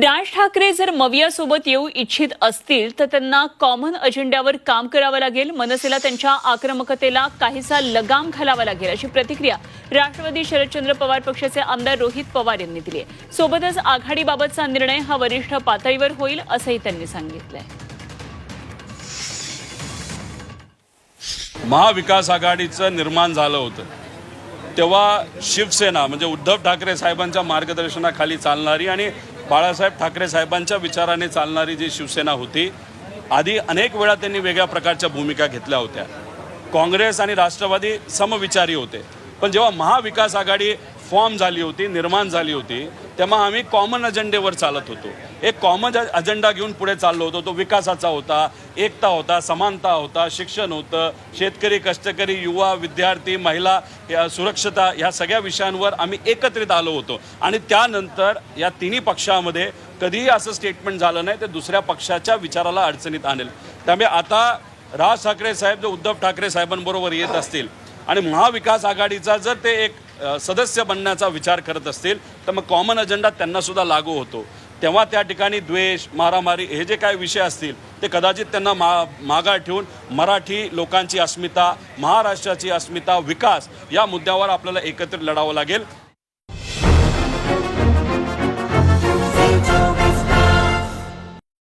राज ठाकरे जर मवियासोबत येऊ इच्छित असतील तर त्यांना कॉमन अजेंड्यावर काम करावं लागेल. मनसेला त्यांच्या आक्रमकतेला काहीसा लगाम घालावा लागेल अशी प्रतिक्रिया राष्ट्रवादी शरदचंद्र पवार पक्षाचे आमदार रोहित पवार यांनी दिली आहे. सोबतच आघाडीबाबतचा निर्णय हा वरिष्ठ पातळीवर होईल असंही त्यांनी सांगितलंय. महाविकास आघाडीचं निर्माण झालं होतं तेव्हा शिवसेना म्हणजे उद्धव ठाकरे साहेबांच्या मार्गदर्शनाखाली चालणारी आणि बाळासाहेब ठाकरे साहेबांच्या विचाराने चालणारी जी शिवसेना होती, आधी अनेक वेळा त्यांनी वेगळ्या प्रकारच्या भूमिका घेतल्या होत्या. काँग्रेस आणि राष्ट्रवादी समविचारी होते, पण जेव्हा महाविकास आघाडी फॉर्म झाली होती, निर्माण झाली होती, तेव्हा आम्ही कॉमन अजेंडेवर चालत होतो. एक कॉमन अजेंडा घेऊन पुढे चाललो होतो. तो विकासाचा होता, एकता होता, समानता होता, शिक्षण होतं, शेतकरी, कष्टकरी, युवा, विद्यार्थी, महिला, सुरक्षता, ह्या सगळ्या विषयांवर आम्ही एकत्रित आलो होतो. आणि त्यानंतर या तिन्ही पक्षामध्ये कधीही असं स्टेटमेंट झालं नाही ते दुसऱ्या पक्षाच्या विचाराला अडचणीत आणेल. त्यामुळे आता राज ठाकरे साहेब जर उद्धव ठाकरे साहेबांबरोबर येत असतील आणि महाविकास आघाडीचा जर ते एक सदस्य बनण्याचा विचार करत असतील तर मग कॉमन अजेंडा त्यांना सुद्धा लागू होतो. तेव्हा त्या ठिकाणी द्वेष, मारामारी हे जे काही विषय असतील ते कदाचित त्यांना मागा ठेवून मराठी लोकांची अस्मिता, महाराष्ट्राची अस्मिता, विकास या मुद्द्यावर आपल्याला एकत्रित लढावं लागेल.